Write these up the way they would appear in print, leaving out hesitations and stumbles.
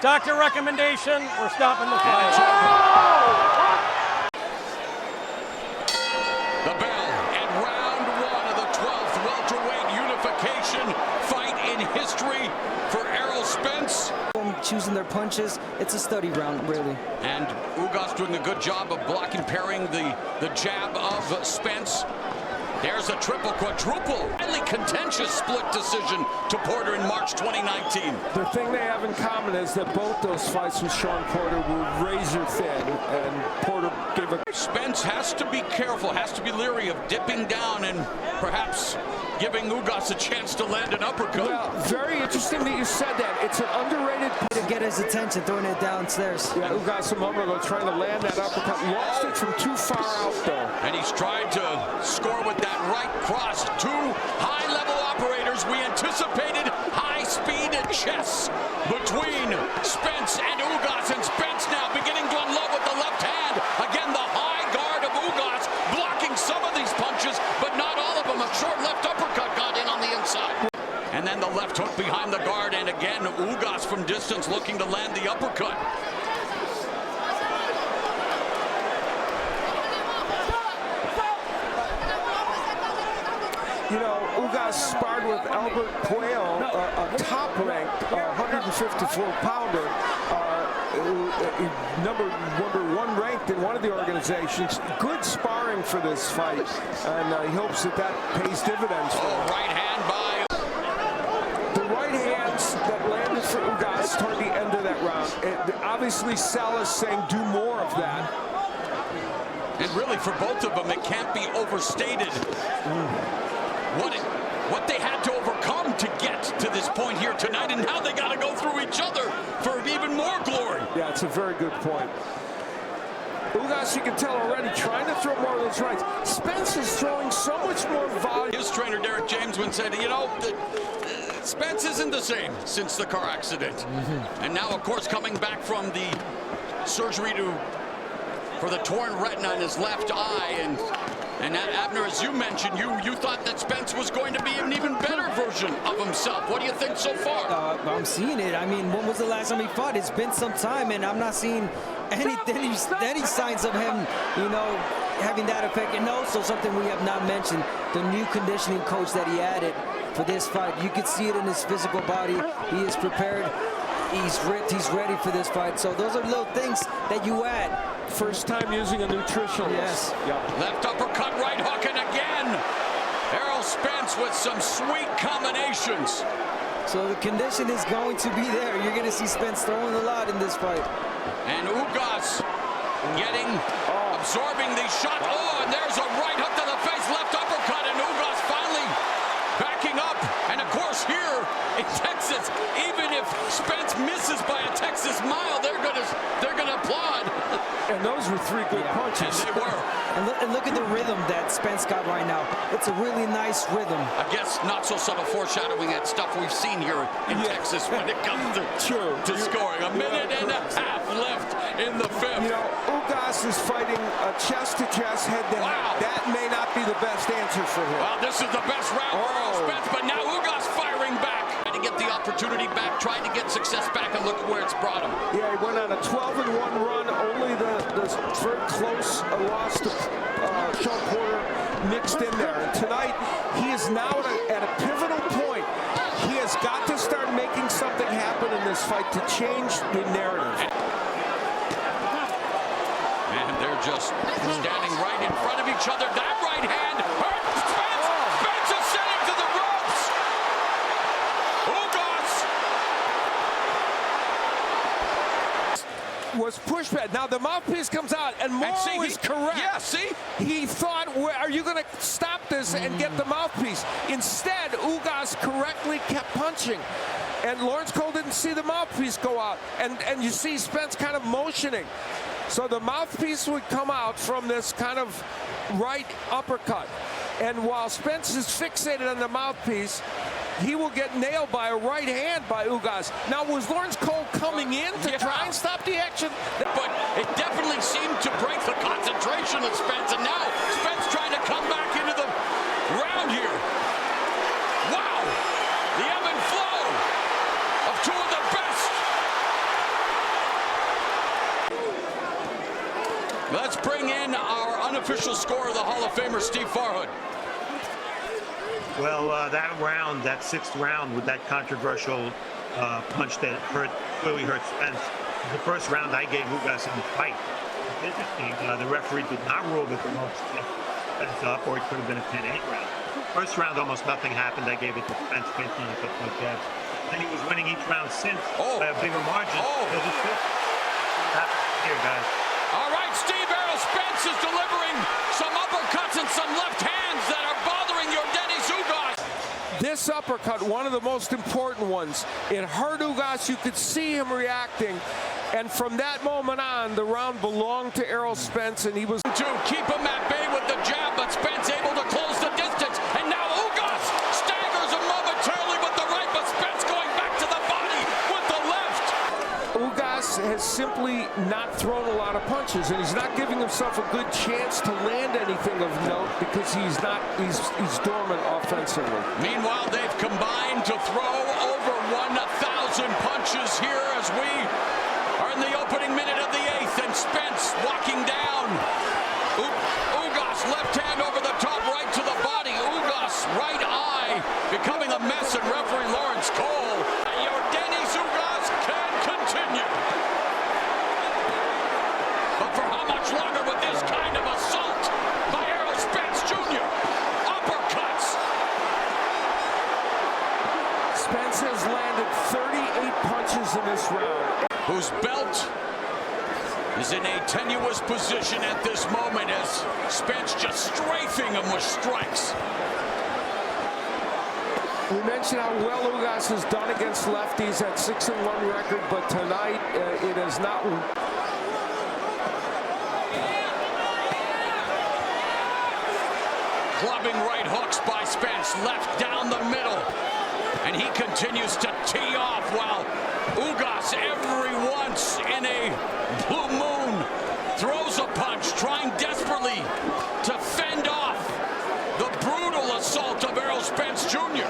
Doctor recommendation, we're stopping the fight. The bell and round one of the 12th welterweight unification fight in history for Errol Spence. Choosing their punches, it's a study round, really. And Ugas doing a good job of blocking, parrying the jab of Spence. There's a triple, quadruple, highly contentious split decision to Porter in March 2019. The thing they have in common is that both those fights with Sean Porter were razor thin, and Porter gave a... Spence has to be careful, has to be leery of dipping down and perhaps giving Ugas a chance to land an uppercut. Well, very interesting that you said that. It's an underrated... To get his attention, throwing it downstairs. Yeah, Ugas a moment ago trying to land that uppercut. Lost it from too far out, though. And he's tried to score with that right cross. Two high-level operators. We anticipated high-speed chess between Spence and Ugas. And Spence now beginning to unload with the left hand. Again, the high guard of Ugas blocking some of these punches, but not all of them. A short left uppercut got in on the inside. And then the left hook behind the guard, and again, Ugas from distance looking to land the uppercut. You know, Ugas sparred with Albert Puello, a top-ranked 154-pounder, number one ranked in one of the organizations. Good sparring for this fight, and he hopes that pays dividends for him. Right hand by... that landed for Ugas toward the end of that round. Obviously, Sal is saying do more of that. And really, for both of them, it can't be overstated what they had to overcome to get to this point here tonight, and now they got to go through each other for even more glory. Yeah, it's a very good point. Ugas, you can tell already, trying to throw more of those rights. Spence is throwing so much more volume. His trainer, Derek James, once said, you know, Spence isn't the same since the car accident. And now, of course, coming back from the surgery for the torn retina in his left eye. And Abner, as you mentioned, you thought that Spence was going to be an even better version of himself. What do you think so far? I'm seeing it. I mean, when was the last time he fought? It's been some time, and I'm not seeing any signs of him, you know, having that effect. And also something we have not mentioned, the new conditioning coach that he added for this fight. You can see it in his physical body. He is prepared. He's ripped. He's ready for this fight. So those are little things that you add. First time using a nutritionalist. Yes. Yeah. Left uppercut, right hook, and again, Errol Spence with some sweet combinations. So the condition is going to be there. You're going to see Spence throwing a lot in this fight. And Ugas absorbing these shots. Oh, and there's a right hook to the face, left uppercut, and Ugas finally backing up. And of course here in Texas, even if Spence misses by a Texas mile, they're gonna applaud. And those were three good punches. And they were. And look at the rhythm that Spence got right now. It's a really nice rhythm. I guess not so subtle foreshadowing that stuff we've seen here in Texas when it comes to scoring. A minute and a half left in the fifth. You know, Ugas is fighting chest to chest, head to head. That may not be the best answer for him. Well, this is the best round for Errol Spence, but now Ugas firing back. Trying to get the opportunity back, trying to get success back, and look where it's brought him. Yeah, he went on a 12-1 run. Only the very close loss to Sean Porter mixed in there. And tonight, he is now at a pivotal point. He has got to start making something happen in this fight to change the narrative. And they're just standing right in front of each other. That right hand hurt Spence. Spence is sending to the ropes. Ugas was pushed back. Now the mouthpiece comes out, and Morrow is correct. Yeah, see? He thought, are you going to stop this and get the mouthpiece? Instead, Ugas correctly kept punching. And Lawrence Cole didn't see the mouthpiece go out. And you see Spence kind of motioning. So the mouthpiece would come out from this kind of right uppercut. And while Spence is fixated on the mouthpiece, he will get nailed by a right hand by Ugas. Now, was Lawrence Cole coming in to try and stop the action? But it definitely seemed to break the concentration of Spence, and now Spence trying to come back into the round here. Wow! The ebb and flow of two of the best unofficial score of the Hall of Famer Steve Farhood. Well, that round, that 6th round with that controversial punch that clearly hurt Spence, the first round I gave Ugas in the fight. It's interesting, the referee did not rule that the most Spence up, or it could have been a 10-8 round. First round, almost nothing happened. I gave it to Spence based on a couple of jabs. Then he was winning each round since by a bigger margin. Here, guys. All right, Steve, Errol Spence is delivering some uppercuts and some left hands that are bothering Yordenis Ugas. This uppercut, one of the most important ones. It hurt Ugas. You could see him reacting. And from that moment on, the round belonged to Errol Spence, and he was to keep him at bay with the jab, but Spence able to close the distance. And now Ugas staggers him momentarily with the right, but Spence going back to the body with the left. Ugas has simply not thrown a lot of punches, and he's not giving himself a good chance to land anything of note because he's dormant offensively. Meanwhile, they've combined to throw over 1,000 punches here as we are in the opening minute of the 8th, and Spence walking down. Ugas left hand over the top, right to the body. Ugas right eye becoming a mess, and referee Lawrence Cole. Yordenis Ugas can continue. But for how much longer with this kind of assault by Errol Spence Jr.? Uppercuts. Spence has landed 38 punches in this round. Whose belt is in a tenuous position at this moment as Spence just strafing him with strikes. We mentioned how well Ugas has done against lefties at 6-1 record, but tonight it has not. Clubbing right hooks by Spence, left down the middle. And he continues to tee off while Ugas every once in a blue moon throws a punch, trying desperately to fend off the brutal assault of Errol Spence Jr.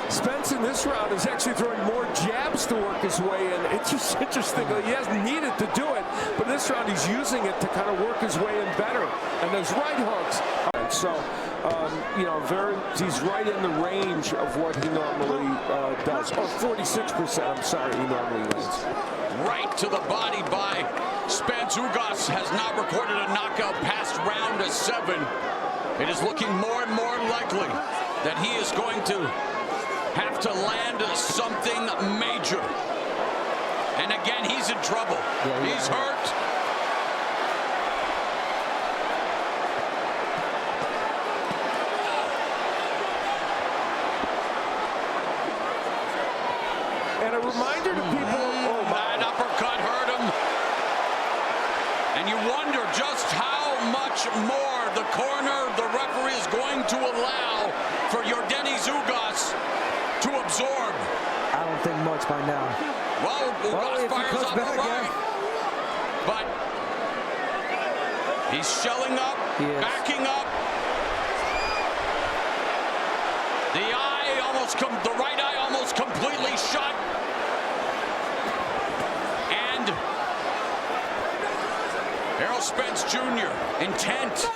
Spence in this round is actually throwing more jabs to work his way in. It's just interesting that he hasn't needed to do it, but this round he's using it to kind of work his way in better. And those right hooks. So, you know, he's right in the range of what he normally does. Or 46%, I'm sorry, he normally lands. Right to the body by Spence. Ugas has not recorded a knockout past round of 7. It is looking more and more likely that he is going to have to land something major. And again, he's in trouble. He's hurt. And a reminder to people, that uppercut hurt him. And you wonder just how much more the corner, the referee is going to allow for Yordenis Ugas to absorb. I don't think much by now. Well, Ugas fires up the right. But he's shelling up, backing up. The right eye almost completely shut. And Errol Spence Jr. intent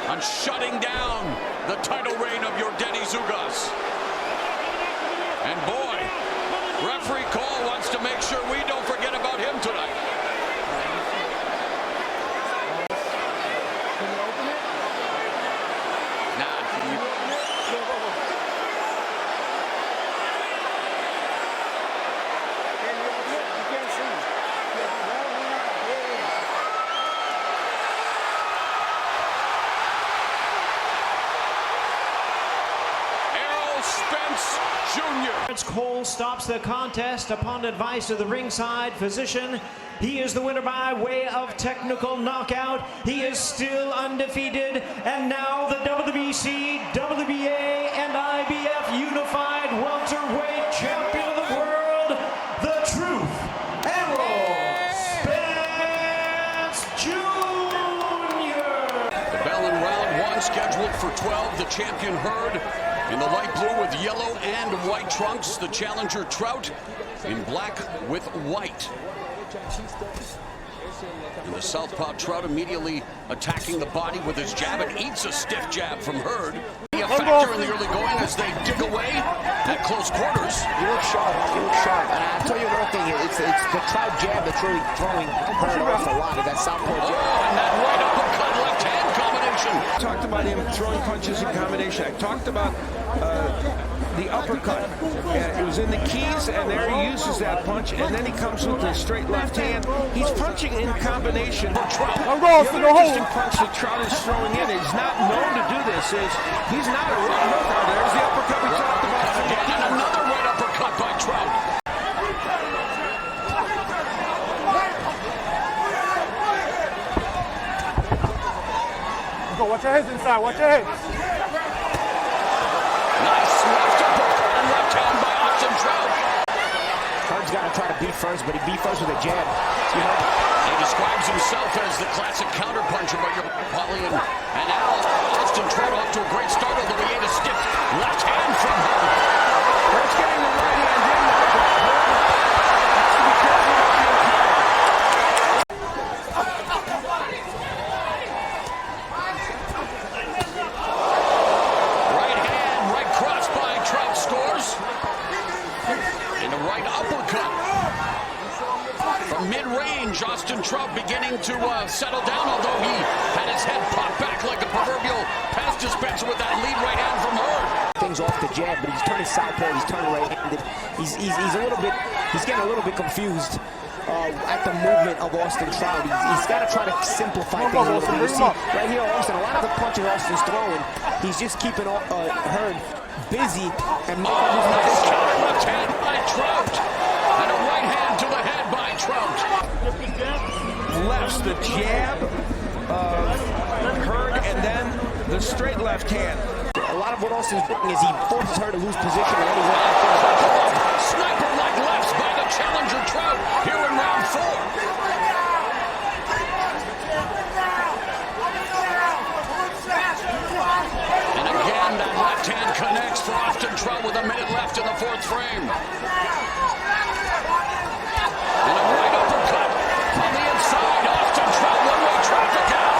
on shutting down the title reign of Yordenis Ugas. And boy, referee Cole wants to make sure we don't forget about him tonight. Can you open it? Nah. Cole stops the contest upon advice of the ringside physician. He is the winner by way of technical knockout. He is still undefeated. And now the WBC, WBA, and IBF Unified Welterweight Champion of the World, the Truth, Errol Spence Jr. The bell in round 1 scheduled for 12. The champion Hurd in the light blue with yellow and white trunks. The challenger Trout in black with white. And the southpaw Trout immediately attacking the body with his jab and eats a stiff jab from Hurd. A factor in the early going as they dig away at close quarters. He looks sharp. He looks sharp. And I'll tell you one thing. It's the Trout jab that's really throwing Hurd off a lot of that southpaw jab. And that right uppercut left-hand combination. I talked about him throwing punches in combination. I talked about the uppercut. It was in the keys, and there he uses that punch, and then he comes with the straight left hand. He's punching in combination. The interesting punch that Trout is throwing in. He's not known to do this. He's not a right hooker. There's the uppercut we talked about. Again, and another right uppercut by Trout. Go, watch your heads inside, watch your heads. Nice left uppercut and left hand by Austin Trout. Hurd's got to try to beat first, but he beat first with a jab. He describes himself as the classic counterpuncher, but you're Paulie and now Austin Trout off to a great start, although he ate a stiff left hand from him. Hurd's getting the right hand in now. Right hand, right cross by Trout scores. And a right uppercut. From mid-range, Austin Trout beginning to settle down, although he had his head popped back like a proverbial pass dispenser with that lead right hand from Hurd. Things off the jab, but he's turning southpaw, he's turning right-handed. He's getting a little bit confused at the movement of Austin Trout. He's got to try to simplify things a little bit. You see, right here, Austin, a lot of the punches Austin's throwing, he's just keeping Hurd busy and making his nice counter left hand by Trout. And a right hand to the head by Trout. Lefts the jab of Hurd and then the straight left hand. A lot of what Austin's doing is he forces her to lose position and then he's like, Sniper-like lefts by the challenger Trout here in round 4. And again, that left hand connects for Austin Trout with a minute left in the 4th frame. And a right uppercut on the inside. Austin Trout, one-way traffic out.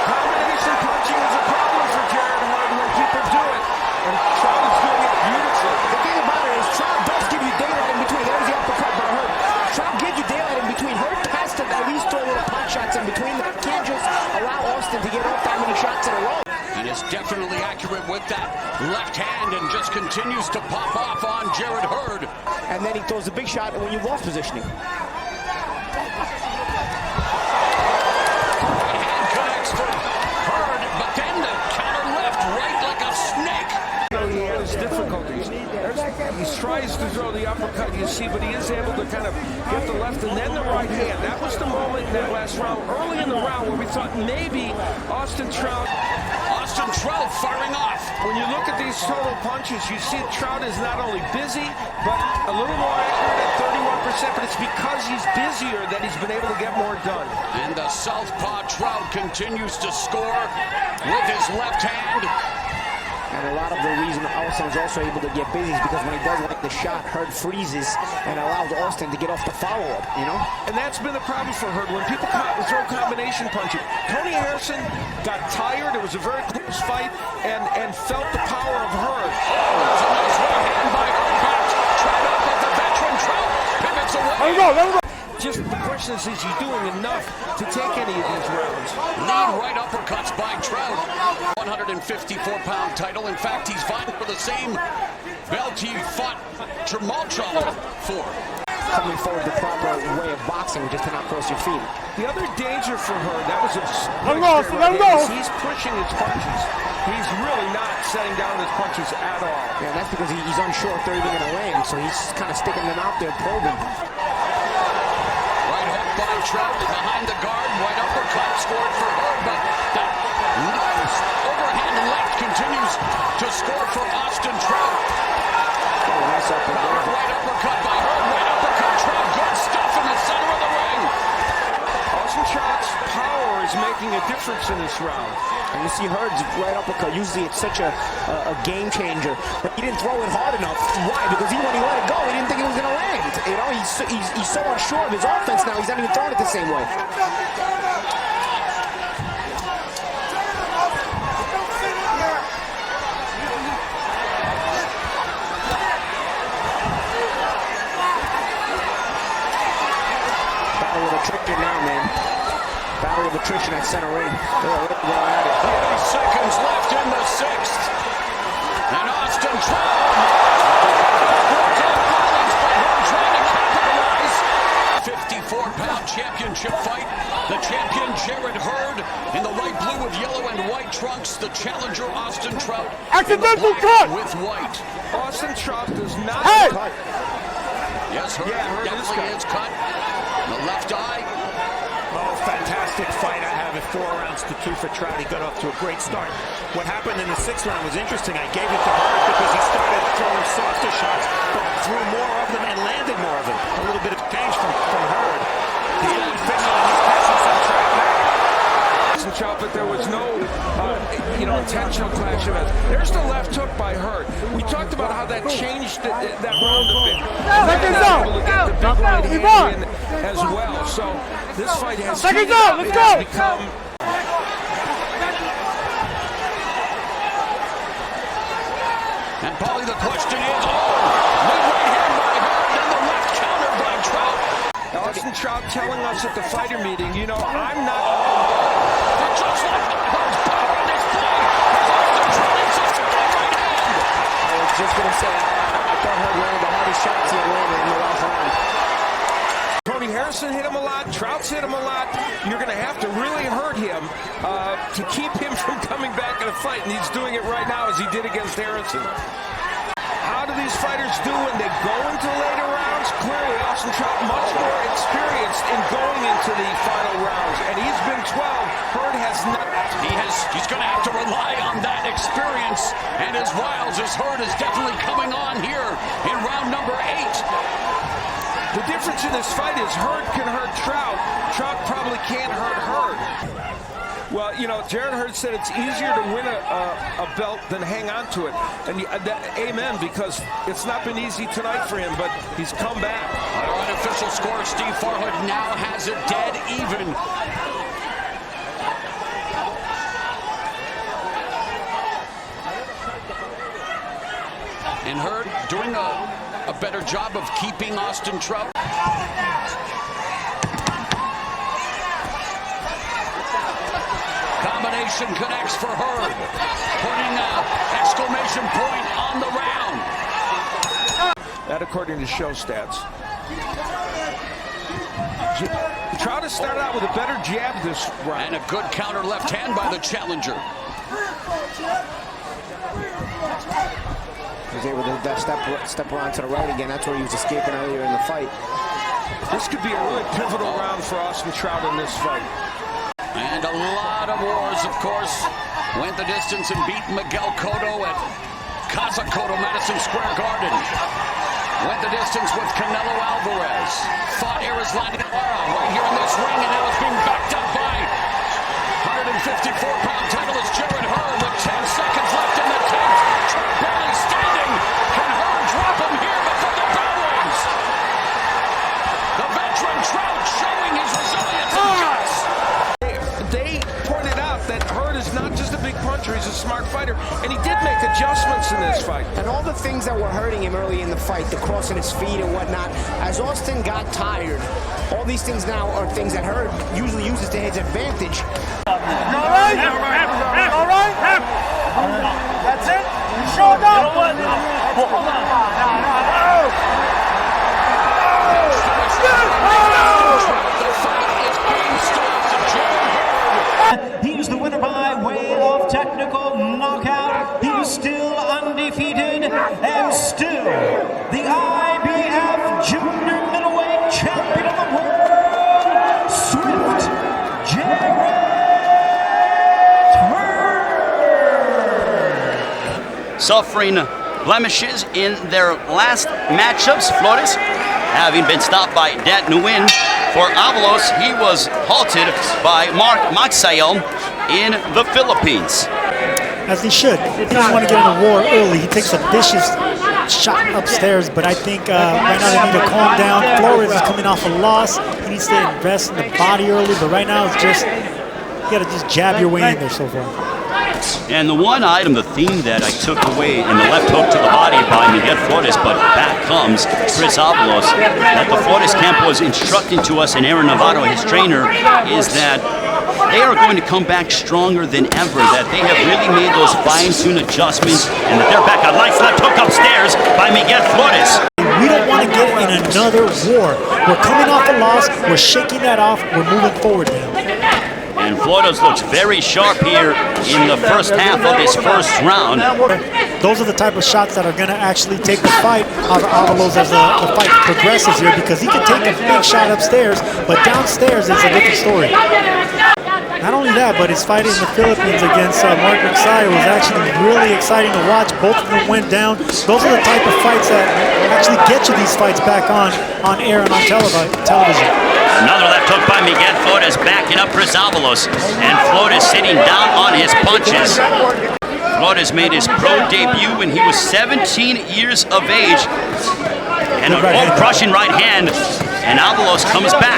Combination punching is a problem for Jaron Hurd when people do it. And Trout is doing it beautifully. the thing about it is Trout does give you daylight in between. There's the uppercut by Hurd. Trout gives you daylight in between. Hurd has to at least throw little pot shots in between. You can't just allow Austin to get off that many shots in a row. And is definitely accurate with that left hand and just continues to pop off on Jared Hurd. And then he throws a big shot when you've lost positioning. Right hand connects for Hurd, but then the counter left right like a snake. He has difficulties. He tries to throw the uppercut, you see, but he is able to kind of get the left and then the right hand. That was the moment in that last round, early in the round, where we thought maybe Austin Trout firing off. When you look at these total punches, you see Trout is not only busy, but a little more accurate at 31%, but it's because he's busier that he's been able to get more done. And the southpaw Trout continues to score with his left hand. And a lot of the reason Austin is also able to get busy is because when he does like the shot, Hurd freezes and allows Austin to get off the follow-up, you know? And that's been a problem for Hurd. When people throw combination punching, Tony Harrison got tired. It was a very close fight and felt the power of Hurd. It's a nice right hand by Hurd back. Trout up with the veteran Trout. Pivots away. Just the question is he doing enough to take any of these rounds? Lead right uppercuts by Trout. 154-pound title. In fact, he's fighting for the same belt he fought Jermall for. Coming forward the proper way of boxing, just to not cross your feet. The other danger for Hurd, that was he's pushing his punches. He's really not setting down his punches at all. Yeah, that's because he's unsure if they're even going to land, so he's kind of sticking them out there, probing. Right hook by Trout behind the guard. Right uppercut scored for Hurd, but that overhand left continues to score for Austin Trout. Nice uppercut. Right uppercut by Hurd. Right uppercut Trout. Good stuff in the center of the ring. Austin Trout's power is making a difference in this round. And you see Hurd's right uppercut. Usually it's such a game changer. But he didn't throw it hard enough. Why? Because when he let it go, he didn't think it was going to land. You know, he he's so unsure of his offense now, he's not even throwing it the same way. Battle of attrition now, man. Battle of attrition at center ring. They're at it. 30 seconds left in the sixth. And Austin Trout. 54-pound championship fight. The champion, Jaron Hurd, in the light blue with yellow and white trunks. The challenger, Austin Trout, Accidental cut! with white. Austin Trout does not cut. Yes, Hurd, Hurd definitely is cut. The left eye. Oh, fantastic fight. I have it 4 rounds to 2 for Trout. He got off to a great start. What happened in the 6th round was interesting. I gave it to Hurd because he started throwing softer shots, but threw more of them and landed more of them. A little bit of change from Hurd. He's not fitting on his passing some Trout now. Trout, but there was no, intentional clash of heads. There's the left hook by Hurd. We talked about how that changed that round a bit. Able to get the big right hand in as well. So this fight has heated up. It has become. And Paulie, the question is, right hand by Hurd, and the left countered by Trout. Austin Trout telling us at the fighter meeting, I'm not. Just like Hurd's power on display. Austin Trout insisted on right hand. I was just going to say, I thought Hurd landed the hardest shots he had landed in the last round. Tony Harrison hit him a lot. Trout's hit him a lot. You're going to have to really hurt him to keep him from coming back in a fight, and he's doing it right now as he did against Harrison. How do these fighters do when they go into later rounds? Clearly, Austin Trout much more experienced in going into the final rounds, and he's been 12. Hurd has not. He's going to have to rely on that experience and his wiles, as Hurd is definitely coming on here in round number 8. The difference in this fight is Hurd can hurt Trout. Trout probably can't hurt Hurd. Well, Jaron Hurd said it's easier to win a belt than hang on to it. And amen, because it's not been easy tonight for him, but he's come back. Our unofficial score, Steve Farhood now has it dead even. And Hurd doing a better job of keeping Austin Trout. Combination connects for Hurd, putting an exclamation point on the round. That according to show stats. Trout has started out with a better jab this round. And a good counter left hand by the challenger. He was able to step around to the right again. That's where he was escaping earlier in the fight. This could be a really pivotal round for Austin Trout in this fight. And a lot of wars, of course, went the distance and beat Miguel Cotto at Casa Cotto, Madison Square Garden. Went the distance with Canelo Alvarez. Fought Erislandy right here in this ring, and now it's being backed up by 154-pound titleist Jaron Hurd with 10 seconds left in the 10th. Trout barely standing. Can Hurd drop him here before the bell rings? The veteran Trout showing his resilience and guts. They pointed out that Hurd is not just a big puncher, he's a smart fighter, and he did make adjustments in this fight. And all the things that were hurting him early in the fight, the crossing his feet and whatnot, as Austin got tired, all these things now are things that Hurd usually uses to his advantage. All right? All right? That's it? You showed up? You know what? Hold on. He's the winner by way of technical knockout. He is still undefeated and still the IBF Junior Middleweight Champion of the World, Swift Jaron. Suffering blemishes in their last matchups. Flores having been stopped by that new win. For Avalos, he was halted by Mark Maxayel in the Philippines. As he should. He doesn't want to get in a war early. He takes a vicious shot upstairs, but I think right now they need to calm down. Flores is coming off a loss. He needs to invest in the body early, but right now it's just, you got to just jab your way in there so far. And the one item, the theme that I took away in the left hook to the body by Miguel Flores, but back comes Chris Avalos, that the Flores camp was instructing to us, and Errol Navarro, his trainer, is that they are going to come back stronger than ever, that they have really made those fine-tuned adjustments, and that they're back. A nice left hook upstairs by Miguel Flores. We don't want to get in another war. We're coming off a loss. We're shaking that off. We're moving forward now. And Flores looks very sharp here in the first half of his first round. Those are the type of shots that are going to actually take the fight out of Avalos as the fight progresses here, because he can take a big shot upstairs, but downstairs it's a different story. Not only that, but his fight in the Philippines against Mark McSire was actually really exciting to watch. Both of them went down. Those are the type of fights that actually get you these fights back on air and on television. Another left hook by Miguel Flores, backing up Chris Avalos, and Flores sitting down on his punches. Flores made his pro debut when he was 17 years of age, and a crushing right hand, and Avalos comes back.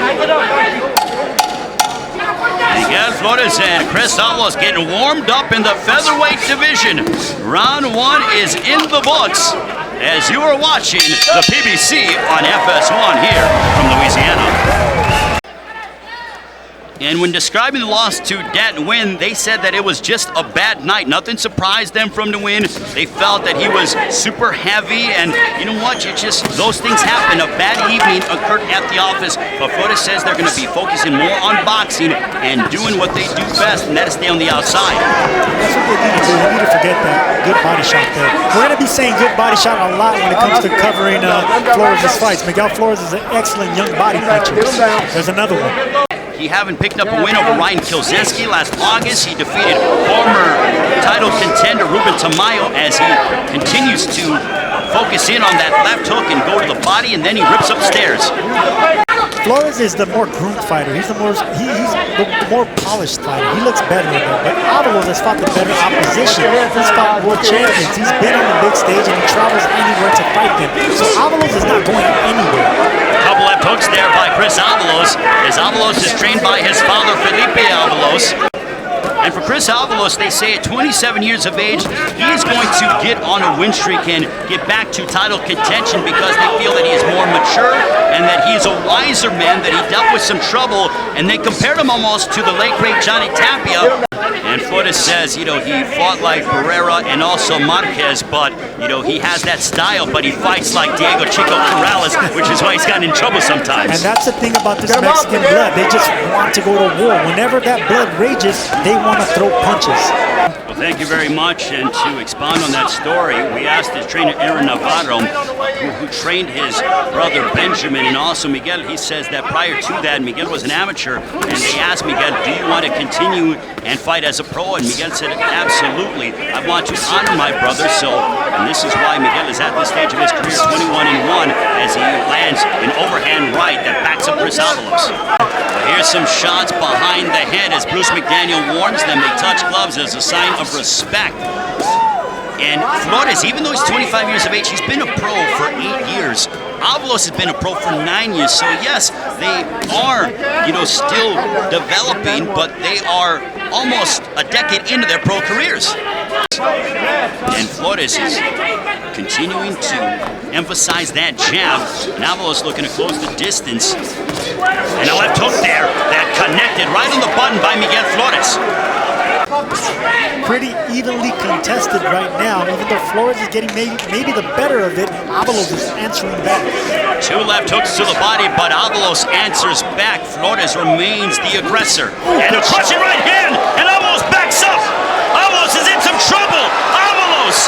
Miguel Flores and Chris Avalos getting warmed up in the featherweight division. Round one is in the books as you are watching the PBC on FS1 here from Louisiana. And when describing the loss to Dat Nguyen, they said that it was just a bad night. Nothing surprised them from the win. They felt that he was super heavy, and you know what? Those things happen. A bad evening occurred at the office, but Flores says they're going to be focusing more on boxing and doing what they do best, and that is stay on the outside. That's what they need to do. They need to forget that good body shot there. We're going to be saying good body shot a lot when it comes to covering Flores' fights. Miguel Flores is an excellent young body puncher. There's another one. He having picked up a win over Ryan Kilzinski last August. He defeated former title contender Ruben Tamayo as he continues to focus in on that left hook and go to the body, and then he rips upstairs. Flores is the more groomed fighter. He's the more polished fighter. He looks better in there. But Avalos has fought the better opposition. He's fought world champions. He's been on the big stage, and he travels anywhere to fight them. So Avalos is not going anywhere. Couple left hooks there by Chris Avalos, as Avalos is trained by his father Felipe Avalos. And for Chris Avalos, they say at 27 years of age, he is going to get on a win streak and get back to title contention because they feel that he is more mature and that he is a wiser man, that he dealt with some trouble, and they compared him almost to the late great Johnny Tapia. And Flores says, he fought like Barrera and also Marquez, but, he has that style, but he fights like Diego Chico Corrales, which is why he's gotten in trouble sometimes. And that's the thing about this Mexican blood. They just want to go to war. Whenever that blood rages, they want to throw punches. Well, thank you very much. And to expound on that story, we asked his trainer, Errol Navarro, who trained his brother Benjamin and also Miguel. He says that prior to that, Miguel was an amateur, and they asked Miguel, do you want to continue and fight as a pro? And Miguel said, absolutely. I want to honor my brother. And this is why Miguel is at this stage of his career, 21-1, as he lands an overhand right that backs up Chris Avalos. Here's some shots behind the head as Bruce McDaniel warns them they touch gloves as a sign of respect. And Flores, even though he's 25 years of age, he's been a pro for 8 years. Avalos has been a pro for 9 years. So yes, they are, still developing, but they are almost a decade into their pro careers. And Flores is continuing to emphasize that jab. And Avalos looking to close the distance. And a left hook there that connected right on the button by Miguel Flores. Pretty evenly contested right now. Even though Flores is getting maybe the better of it, Avalos is answering back. Two left hooks to the body, but Avalos answers back. Flores remains the aggressor. And a crushing right hand, and Avalos backs up. Avalos is in some trouble. Avalos,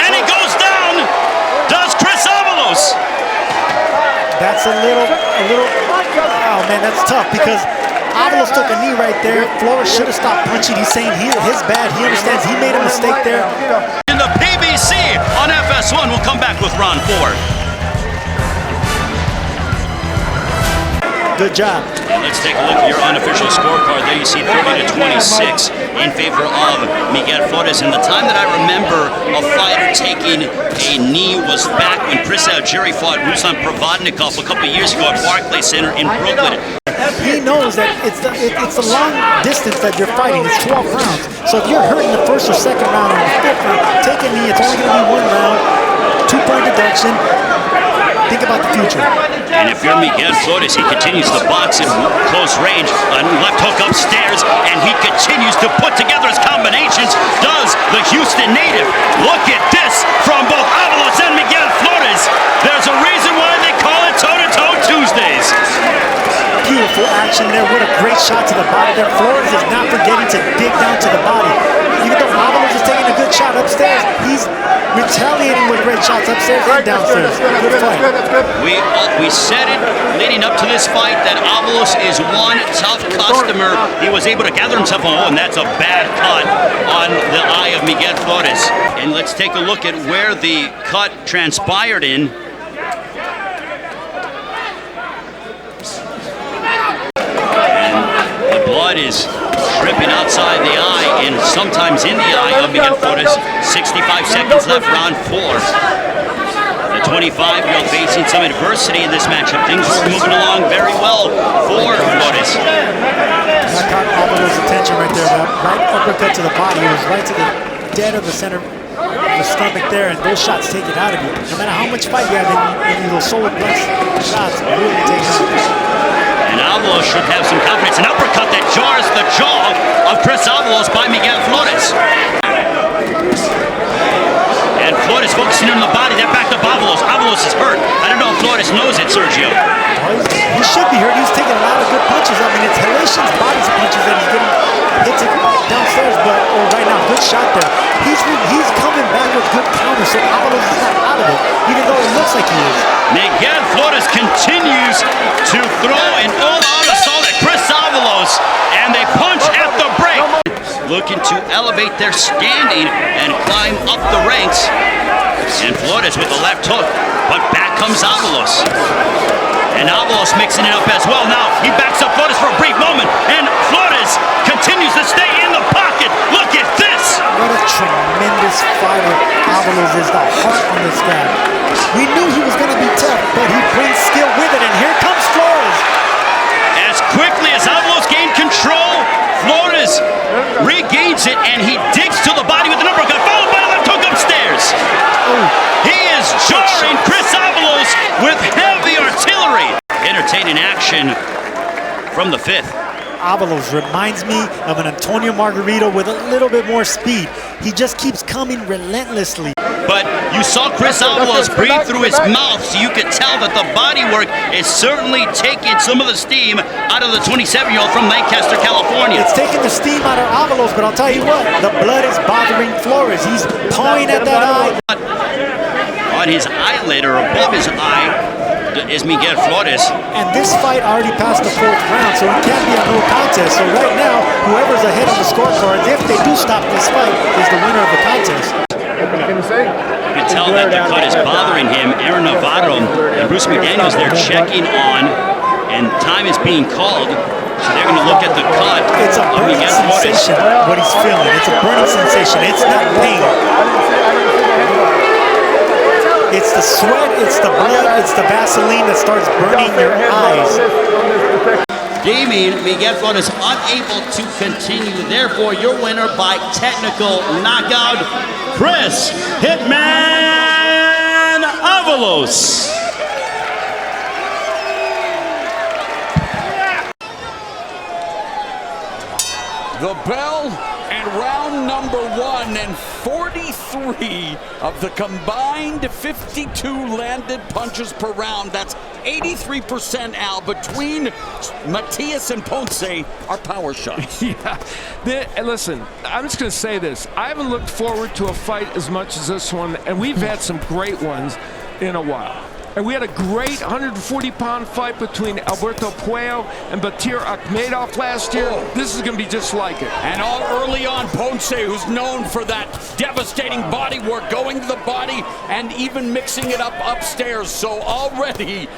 and he goes down. Does Chris Avalos? That's a little, oh man, that's tough because Avalos took a knee right there. Flores should have stopped punching. He's saying his bad. He understands he made a mistake there. In the PBC on FS1, we'll come back with round 4. Good job. And let's take a look at your unofficial scorecard. There you see 30-26 in favor of Miguel Flores. And the time that I remember a fighter taking a knee was back when Chris Algieri fought Ruslan Provodnikov a couple years ago at Barclays Center in Brooklyn. He knows that it's a long distance that you're fighting. It's 12 rounds. So if you're hurt in the first or second round or the fifth round, take a knee. It's only going to be 1 round, 2-point deduction. Think about the future. And if you're Miguel Flores, he continues to box in close range. A left hook upstairs, and he continues to put together his combinations. Does the Houston native. Look at this from both Avalos and Miguel Flores. There's a reason why they call it toe-to-toe Tuesdays. Beautiful action there. What a great shot to the body there. Flores is not forgetting to dig down to the body. Even though Avalos is taking a good shot upstairs, he's retaliating with great shots upstairs and downstairs. Good fight. We said it leading up to this fight that Avalos is one tough customer. He was able to gather himself on, and that's a bad cut on the eye of Miguel Flores. And let's take a look at where the cut transpired in. Blood is dripping outside the eye and sometimes in the eye of Miguel Flores. 65 seconds left, round 4. The 25-year-old facing some adversity in this matchup. Things were moving along very well for Flores. That caught Avalos' attention right there. That right uppercut to the body. It was right to the dead of the center of the stomach there, and those shots take it out of you. No matter how much fight you have in those solar blast shots, really take it out. And Avalos should have some confidence. An uppercut that jars the jaw of Chris Avalos by Miguel Flores. And Flores focusing on the body. That backed up Avalos. Avalos is hurt. I don't know if Flores knows it, Sergio. Well, he should be hurt. He's taking a lot of good punches. I mean, it's hellacious body punches that he's getting hits downstairs, but right now, good shot there. He's coming back with good counters, so Avalos is not out of it, even though it looks like he is. Miguel Flores continues to throw an all-out assault at Chris Avalos, and they punch at the break. Looking to elevate their standing and climb up the ranks. And Flores with the left hook, but back comes Avalos. And Avalos mixing it up as well. Now he backs up Flores for a brief moment, and Flores continues to stay in the pocket. Look at this! What a tremendous fighter Avalos is, the heart on this guy. We knew he was going to be tough, but he brings skill with it, and here comes Flores. As quickly as Avalos gained control, Flores regains it, and he digs to the body with an uppercut, followed by a left hook upstairs. He is jarring Chris Avalos with heavy artillery. Entertaining action from the 5th. Avalos reminds me of an Antonio Margarito with a little bit more speed. He just keeps coming relentlessly. But you saw Chris Avalos breathe through his mouth, so you could tell that the body work is certainly taking some of the steam out of the 27-year-old from Lancaster, California. It's taking the steam out of Avalos, but I'll tell you what, the blood is bothering Flores. He's pawing at that eye. On his eyelid, or above his eye, is Miguel Flores. And this fight already passed the 4th round, so it can't be a no contest. So right now, whoever's ahead of the scorecards, if they do stop this fight, is the winner of the contest. You can tell that the cut is bothering him. Aaron Navarro and Bruce McDaniels, they're checking on, and time is being called. So they're going to look at the cut it's a of Miguel Flores. Sensation, what he's feeling. It's a burning sensation. It's not pain. It's the sweat, it's the blood, it's the Vaseline that starts burning your eyes. Damien Miguel Flores unable to continue. Therefore, your winner by technical knockout, Chris Hitman Avalos. The bell and round number 1 and 43 of the combined 52 landed punches per round. That's 83%, Al, between Matias and Ponce are power shots. Yeah. Listen, I'm just going to say this. I haven't looked forward to a fight as much as this one, and we've had some great ones in a while. And we had a great 140-pound fight between Alberto Puello and Batir Akhmedov last year. This is going to be just like it. And all early on, Ponce, who's known for that devastating body work, going to the body and even mixing it up upstairs. So already,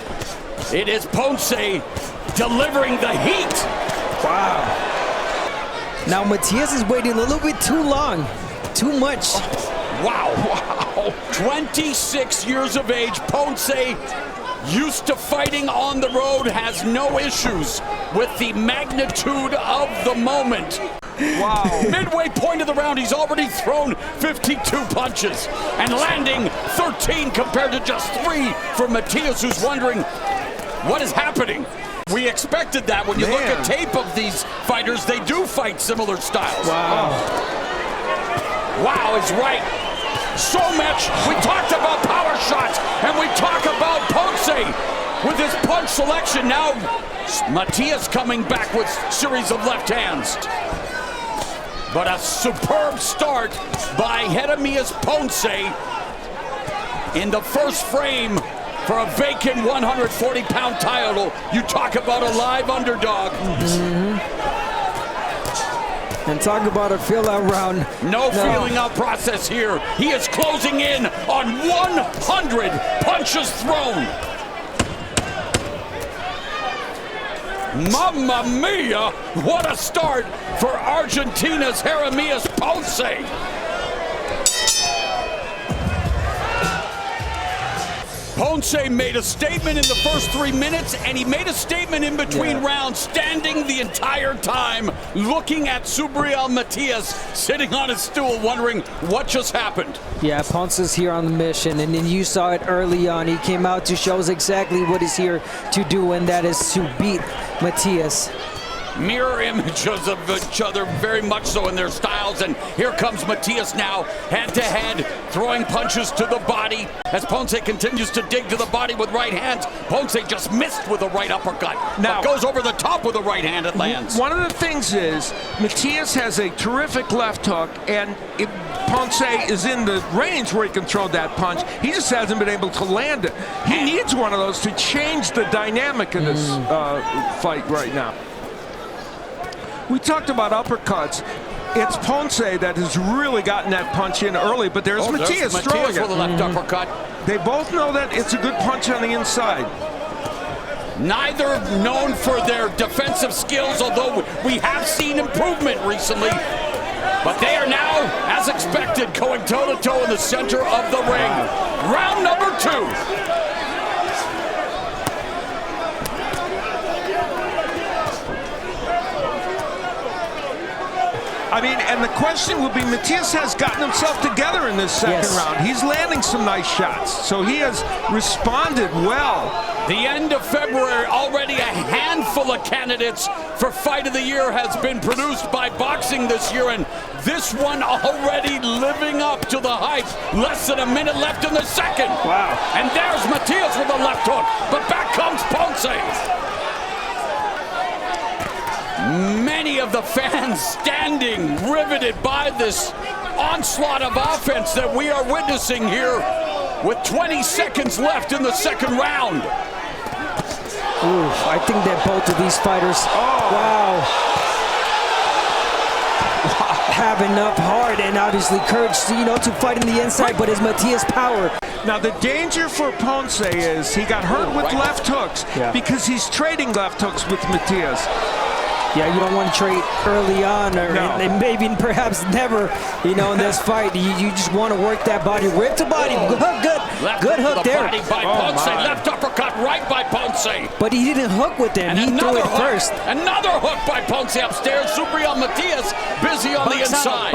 it is Ponce delivering the heat. Wow. Now Matias is waiting a little bit too long. Too much. Wow. 26 years of age. Ponce, used to fighting on the road, has no issues with the magnitude of the moment. Wow. Midway point of the round, he's already thrown 52 punches and landing 13 compared to just 3 for Matias, who's wondering what is happening. We expected that. When you look at tape of these fighters, they do fight similar styles. Wow. Wow is right. So much. We talked about power shots, and we talk about Ponce with his punch selection. Now Matias coming back with series of left hands. But a superb start by Jeremias Ponce in the first frame for a vacant 140-pound title. You talk about a live underdog. And talk about a fill-out round. No feeling out process here. He is closing in on 100 punches thrown. Mamma mia, what a start for Argentina's Jeremias Ponce. Ponce made a statement in the first 3 minutes, and he made a statement in between rounds, standing the entire time, looking at Subriel Matias, sitting on his stool, wondering what just happened. Yeah, Ponce's here on the mission, and then you saw it early on. He came out to show us exactly what he's here to do, and that is to beat Matias. Mirror images of each other, very much so in their styles, and here comes Matias now, head-to-head, throwing punches to the body as Ponce continues to dig to the body with right hands. Ponce just missed with a right uppercut, now goes over the top with a right hand, it lands. One of the things is, Matias has a terrific left hook, and if Ponce is in the range where he can throw that punch, he just hasn't been able to land it. He needs one of those to change the dynamic of this fight right now. We talked about uppercuts. It's Ponce that has really gotten that punch in early, but there's Matias throwing it. With a left uppercut. They both know that it's a good punch on the inside. Neither known for their defensive skills, although we have seen improvement recently. But they are now, as expected, going toe-to-toe in the center of the ring. Round number 2. I mean, and the question will be, Matias has gotten himself together in this second round. He's landing some nice shots, so he has responded well. The end of February, already a handful of candidates for Fight of the Year has been produced by boxing this year, and this one already living up to the hype. Less than a minute left in the second. Wow. And there's Matias with a left hook, but back comes Ponce. Many of the fans standing, riveted by this onslaught of offense that we are witnessing here with 20 seconds left in the second round. Ooh, I think that both of these fighters, have enough heart and obviously courage to, to fight in the inside, but it's Matias' power. Now the danger for Ponce is he got hurt with left hooks because he's trading left hooks with Matias. Yeah, you don't want to trade early on, or and maybe perhaps never, in this fight. You just want to work that body, rip to body. Good hook there. Body by Ponce, left uppercut right by Ponce. But he didn't hook with him. He threw it first. Another hook by Ponce upstairs. Subriel Matias busy on the inside.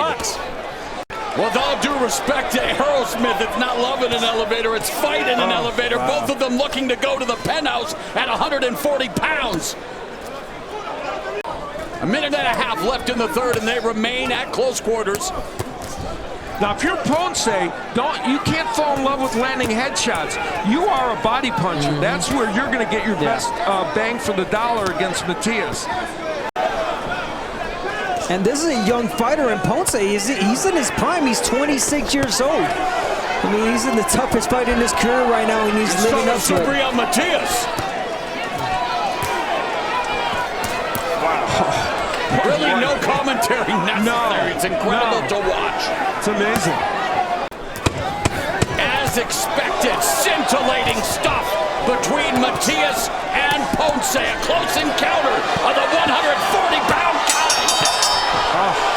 With all due respect to Errol Smith, it's not love in an elevator, it's fight in an elevator. Both of them looking to go to the penthouse at 140 pounds. A minute and a half left in the third, and they remain at close quarters. Now, if you're Ponce, you can't fall in love with landing headshots. You are a body puncher. That's where you're going to get your best bang for the dollar against Matias. And this is a young fighter, and Ponce, he's in his prime. He's 26 years old. I mean, he's in the toughest fight in his career right now, and he's living up to it. Subriel Matias. Really no commentary necessary. It's incredible to watch. It's amazing. As expected, scintillating stuff between Matias and Ponce. Ponce, a close encounter of the 140-pound guy.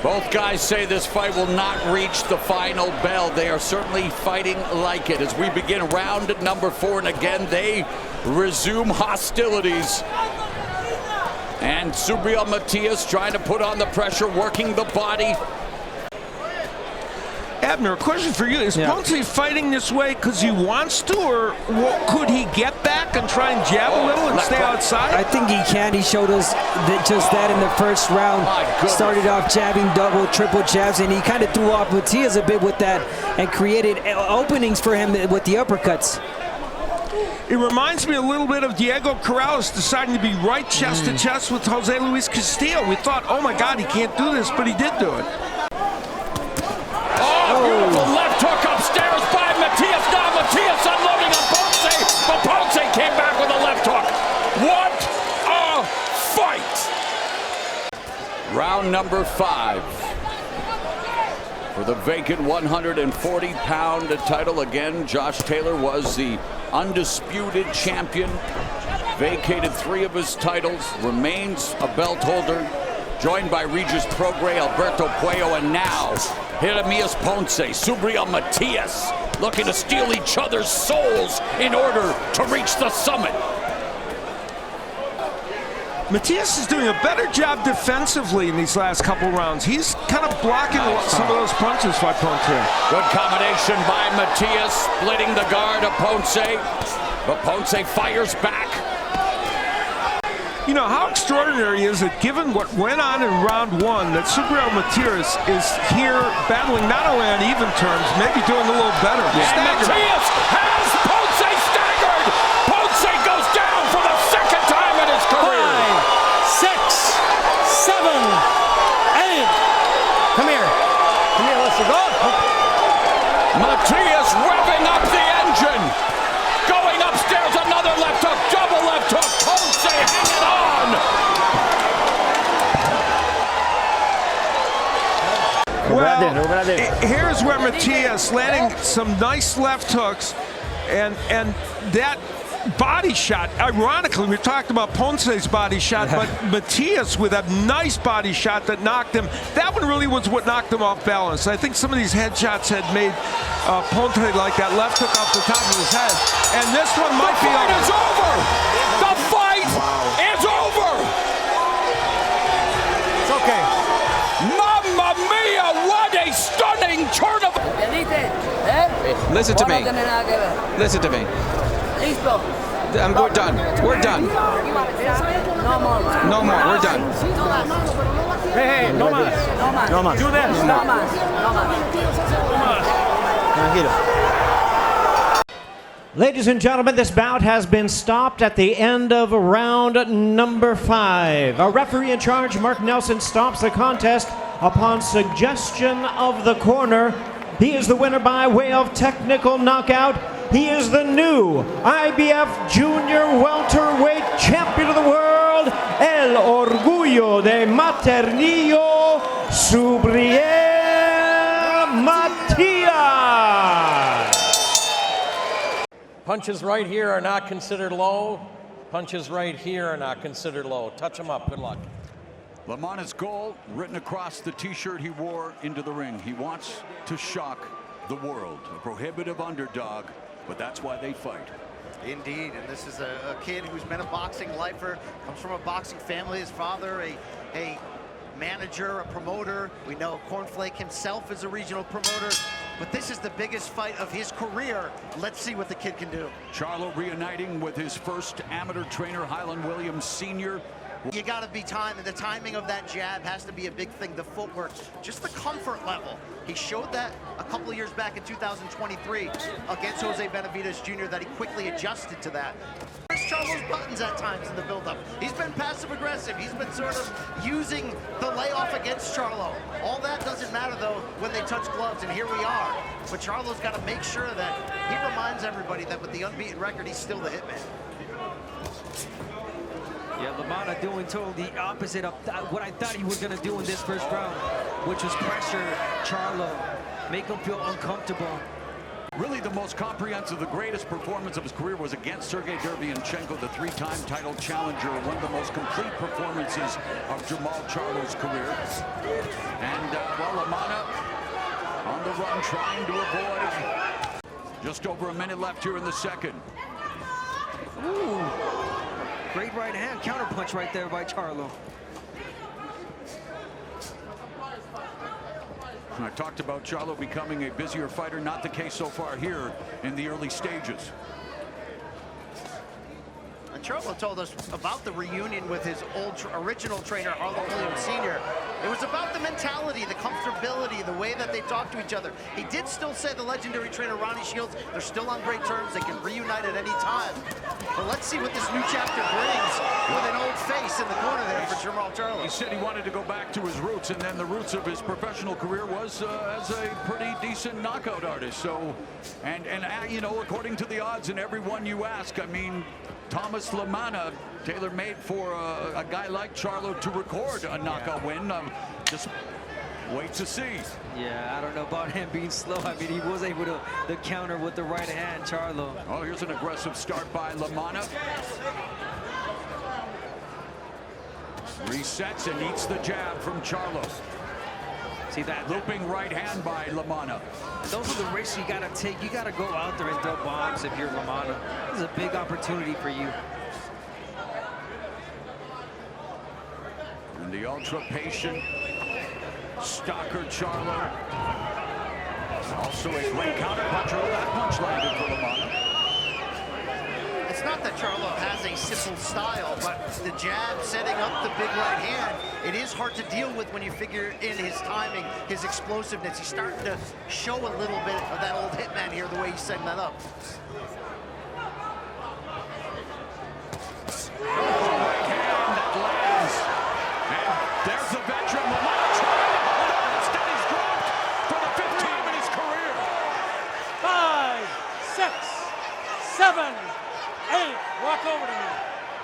Both guys say this fight will not reach the final bell. They are certainly fighting like it as we begin round number 4, and again they resume hostilities. And Subriel Matias trying to put on the pressure, working the body. Abner, a question for you. Is Ponce fighting this way because he wants to, or could he get back and try and jab a little and stay outside? I think he can. He showed us just that in the first round. Started off jabbing double, triple jabs, and he kind of threw off Matias a bit with that and created openings for him with the uppercuts. It reminds me a little bit of Diego Corrales deciding to be right chest to chest with Jose Luis Castillo. We thought, oh my God, he can't do this, but he did do it. Beautiful left hook upstairs by Matias. Now Matias unloading on Ponce, but Ponce came back with a left hook. What a fight! Round number 5 for the vacant 140-pound title. Again, Josh Taylor was the undisputed champion, vacated 3 of his titles, remains a belt holder, joined by Regis Prograis, Alberto Puello, and now Jeremias Ponce, Subriel Matias, looking to steal each other's souls in order to reach the summit. Matias is doing a better job defensively in these last couple rounds. He's kind of blocking some of those punches by Ponce. Good combination by Matias, splitting the guard of Ponce, but Ponce fires back. You know, how extraordinary is it, given what went on in round 1, that Subriel Matias is here battling not only on even terms, maybe doing a little better. And Matias has Ponce staggered! Ponce goes down for the 2nd time in his career! 5, 6, 7, 8. Come here. Come here, let's go. Matias revving up the engine! Going upstairs, another left hook, double left hook, Ponce hanging on! Well, here's where Matias landing some nice left hooks, and that body shot, ironically, we talked about Ponce's body shot, but Matias with a nice body shot that knocked him, that one really was what knocked him off balance. I think some of these headshots had made Ponce like that left hook off the top of his head, and this one might be over. The fight is over! The fight is over! It's okay. Mamma mia, what a stunning turn of... Listen to me. Listen to me. We're done. We're done. No more. We're done. Hey, no más. No más. Do this. No más. Ladies and gentlemen, this bout has been stopped at the end of round number 5. A referee in charge, Mark Nelson, stops the contest upon suggestion of the corner. He is the winner by way of technical knockout. He is the new IBF Junior Welterweight Champion of the World, El Orgullo de Maternillo, Subriel Matias. Punches right here are not considered low. Punches right here are not considered low. Touch them up. Good luck. Lamanna's goal written across the t-shirt he wore into the ring. He wants to shock the world. A prohibitive underdog, but that's why they fight. Indeed, and this is a kid who's been a boxing lifer, comes from a boxing family. His father, a manager, a promoter. We know Cornflake himself is a regional promoter, but this is the biggest fight of his career. Let's see what the kid can do. Charlo reuniting with his first amateur trainer, Highland Williams Sr. You got to be timed, and the timing of that jab has to be a big thing. The footwork, just the comfort level. He showed that a couple of years back in 2023 against Jose Benavidez Jr. that he quickly adjusted to that. Charlo's buttons at times in the buildup. He's been passive-aggressive. He's been sort of using the layoff against Charlo. All that doesn't matter, though, when they touch gloves, and here we are. But Charlo's got to make sure that he reminds everybody that with the unbeaten record, he's still the hitman. Yeah, Lamanna doing totally the opposite of what I thought he was going to do in this first round, which was pressure Charlo, make him feel uncomfortable. Really the most comprehensive, the greatest performance of his career was against Sergey Derevyanchenko, the three-time title challenger. One of the most complete performances of Jermall Charlo's career. And, well, Lamanna on the run, trying to avoid. Just over a minute left here in the second. Ooh, great right hand, counter punch right there by Charlo. I talked about Charlo becoming a busier fighter. Not the case so far here in the early stages. And Charlo told us about the reunion with his original trainer, Harlow Williams Sr. It was about the mentality, the comfortability, the way that they talk to each other. He did still say the legendary trainer, Ronnie Shields, they're still on great terms. They can reunite at any time. But let's see what this new chapter brings with an old face in the corner there for Jermall Charlo. He said he wanted to go back to his roots, and then the roots of his professional career was as a pretty decent knockout artist. So, and you know, according to the odds and everyone you ask, I mean, Thomas Lamanna, tailor-made for a guy like Charlo to record a knockout win. Just wait to see. Yeah, I don't know about him being slow. I mean, he was able to counter with the right hand, Charlo. Oh, here's an aggressive start by Lamanna. Resets and eats the jab from Charlo. See that looping right hand by Lamanna. Those are the risks you gotta take. You gotta go out there and throw bombs if you're Lamanna. This is a big opportunity for you. And the ultra patient stalker Charlo. Also a great counter puncher. That punch landed for Lamanna. It's not that Charlo has a simple style, but the jab setting up the big right hand, it is hard to deal with when you figure in his timing, his explosiveness. He's starting to show a little bit of that old hitman here, the way he's setting that up. Right hand that lands. And there's the veteran Lamanna trying to hold on. Instead he's dropped for the 5th time in his career. 5, 6, 7, 8. Walk over to me.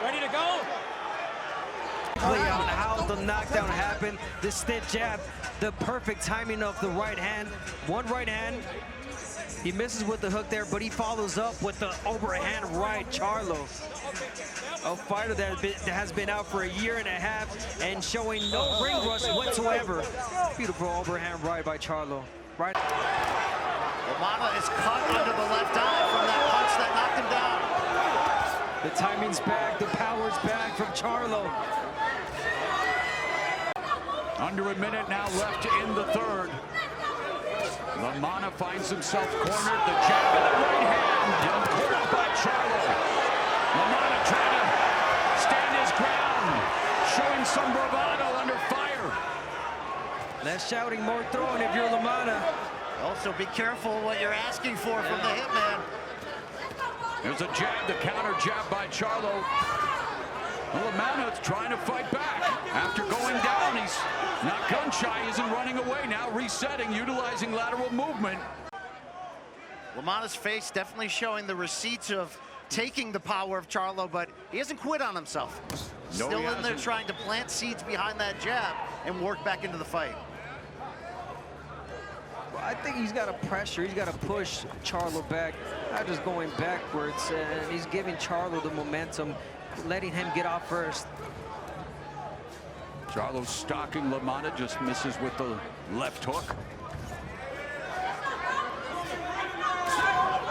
Ready to go? Play on how the knockdown happened. The stiff jab, the perfect timing of the right hand. One right hand. He misses with the hook there, but he follows up with the overhand right, Charlo. A fighter that has been out for a year and a half and showing no ring rust whatsoever. Beautiful overhand right by Charlo. Right. Lamanna is caught under the left eye from that punch that knocked him down. The timing's back, the power's back from Charlo. Under a minute now left in the third. Lamanna finds himself cornered. The jab in the right hand. Caught by Charlo. Lamanna trying to stand his ground. Showing some bravado under fire. Less shouting, more throwing if you're Lamanna. Also be careful what you're asking for from the hitman. There's a jab, the counter jab by Charlo. Well, Lamanna's trying to fight back. After going down, he's not gun shy, isn't running away. Now resetting, utilizing lateral movement. Lamanna's face definitely showing the receipts of taking the power of Charlo, but he hasn't quit on himself. No, Still in there trying to plant seeds behind that jab and work back into the fight. I think he's got to pressure, he's got to push Charlo back, not just going backwards, and he's giving Charlo the momentum, letting him get off first. Charlo stalking Lamanna, just misses with the left hook.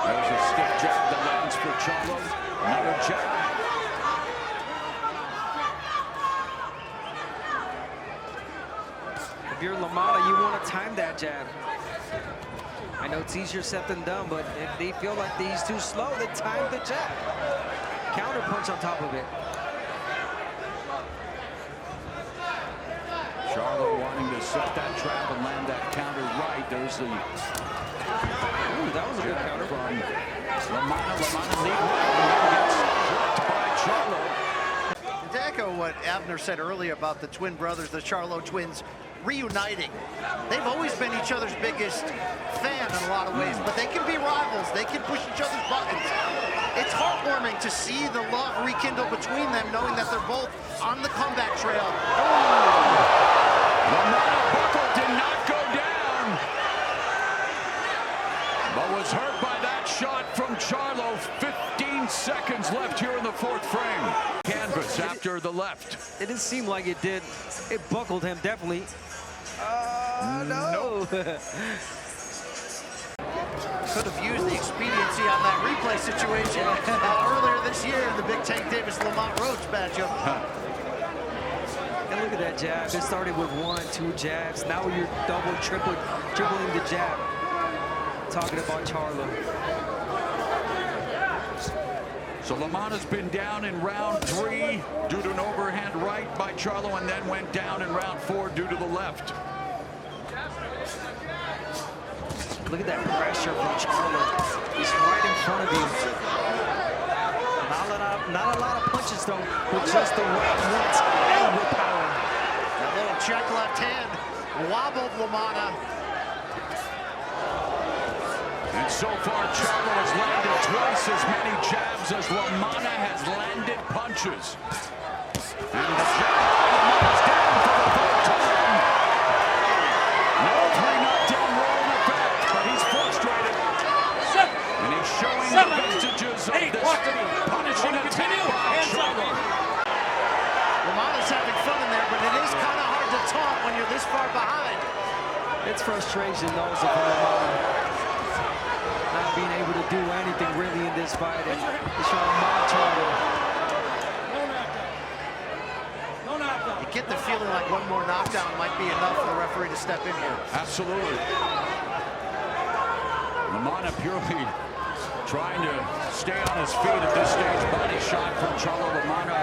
There's a stiff jab that lands for Charlo. Another jab. If you're Lamanna, you want to time that jab. I know it's easier said than done, but if they feel like he's too slow, then time the jab. Counter punch on top of it. Charlo wanting to set that trap and land that counter right. There's the that was a good counter from Lamanna. Lamanna lead right, gets blocked by Charlo. To echo what Abner said earlier about the twin brothers, the Charlo twins, reuniting. They've always been each other's biggest fan in a lot of ways, but they can be rivals. They can push each other's buttons. It's heartwarming to see the love rekindle between them, knowing that they're both on the comeback trail. Lamanna buckle did not go down. but was hurt by that shot from Charlo. 15 seconds left here in the fourth frame. Canvas after the left. It didn't seem like it did. It buckled him, definitely. No. Could have used the expediency on that replay situation earlier this year in the Big Tank Davis-Lamont Roach matchup. And look at that jab. It started with 1, 2 jabs. Now you're double, dribbling the jab. Talking about Charlo. So Lamanna's been down in round 3 due to an overhand right by Charlo, and then went down in round 4 due to the left. Look at that pressure from Charlo. He's right in front of you. Not a lot of punches, though, but just the right ones and with power. That little check left hand wobbled Lamanna. And so far, Charlo has landed twice as many jabs as Lamanna has landed punches. And the jab by Lamanna's down for the third time. No 3 knockdown roll in effect, but he's frustrated. And he's showing the vestiges of this punishing attack by Charlo. Lamanna's having fun in there, but it is kind of hard to taunt when you're this far behind. It's frustration also for Lamanna. Not being able to do anything really in this fight, and he's trying to mock Charlo. You get the feeling like one more knockdown might be enough for the referee to step in here. Absolutely. Lamanna purely trying to stay on his feet at this stage. Body shot from Charlo. Lamanna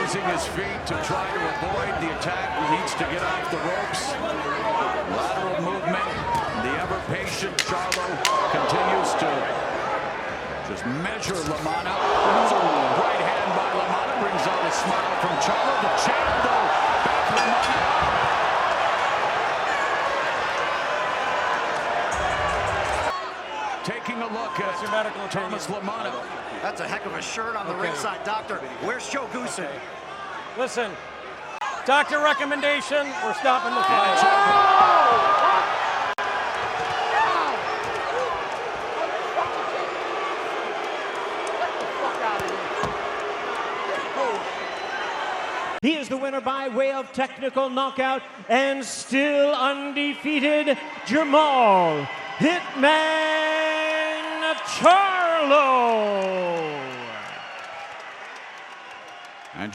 using his feet to try to avoid the attack. He needs to get off the ropes. Lateral movement. The ever-patient Charlo continues to just measure Lamanna. Right hand by Lamanna brings out a smile from Charlo. The jab, though, back Lamanna. Taking a look at Thomas Lamanna. That's a heck of a shirt on the ringside, doctor. Where's Joe Goosen? Listen, doctor recommendation, we're stopping the fight. He is the winner by way of technical knockout and still undefeated, Jermall Hitman Charlo. And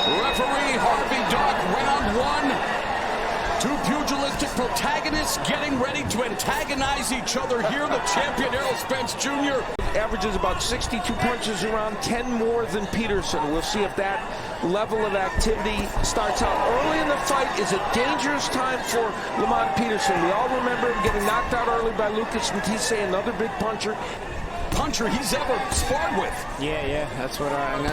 referee Harvey Dock, round 1. 2 pugilistic protagonists getting ready to antagonize each other here. The champion Errol Spence Jr. averages about 62 punches around, 10 more than Peterson. We'll see if that level of activity starts out early in the fight. Is a dangerous time for Lamont Peterson. We all remember him getting knocked out early by Lucas Matias, another big puncher he's ever sparred with. Yeah, that's what and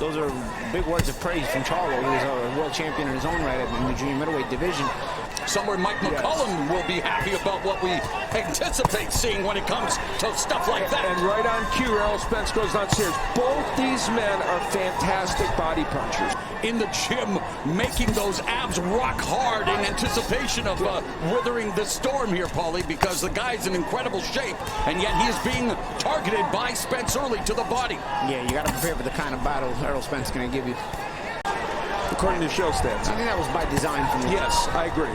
those are big words of praise from Charlo, who's a world champion in his own right in the junior middleweight division. Somewhere Mike McCullum will be happy about what we anticipate seeing when it comes to stuff like that. And right on cue, Errol Spence goes downstairs. Both these men are fantastic body punchers. In the gym, making those abs rock hard in anticipation of withering the storm here, Paulie, because the guy's in incredible shape, and yet he is being targeted by Spence early to the body. Yeah, you got to prepare for the kind of battle Errol Spence is going to give you. According to show stats. I think that was by design from him. Yes, I agree.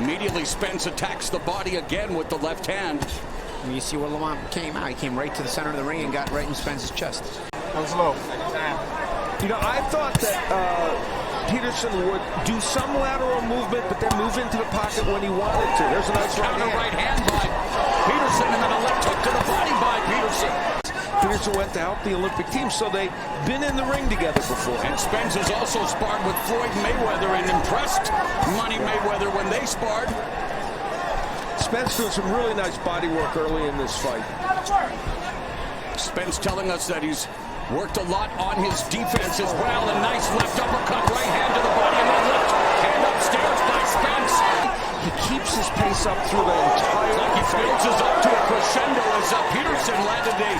Immediately, Spence attacks the body again with the left hand. And you see where Lamont came out. He came right to the center of the ring and got right in Spence's chest. That's low. You know, I thought that Peterson would do some lateral movement, but then move into the pocket when he wanted to. There's a nice right hand by Peterson, and then a left hook to the body by Peterson. Peterson went to help the Olympic team, so they've been in the ring together before. And Spence has also sparred with Floyd Mayweather and impressed Money Mayweather when they sparred. Spence doing some really nice body work early in this fight. Spence telling us that he's worked a lot on his defense as well. A nice left uppercut, right hand to the body, and then left hand upstairs by Spence. He keeps his pace up through the entire like he builds us up to a crescendo as Peterson landed a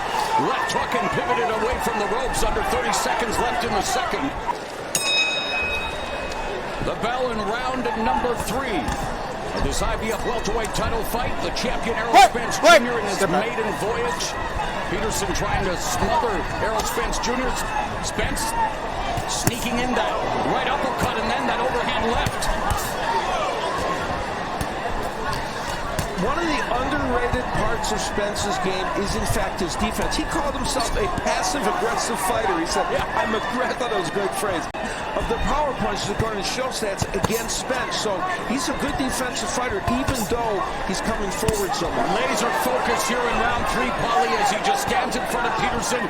left hook and pivoted away from the ropes. Under 30 seconds left in the second. The bell in round number 3. This IBF welterweight title fight, the champion Errol Spence Jr. in his maiden voyage. Peterson trying to smother Errol Spence Jr. Spence sneaking in that right uppercut and then that overhand left. One of the underrated parts of Spence's game is, in fact, his defense. He called himself a passive-aggressive fighter. He said, I thought it was a great phrase. Of the power punches, according to show stats, against Spence. So he's a good defensive fighter, even though he's coming forward so much. Laser focus here in round 3, Paulie, as he just stands in front of Peterson.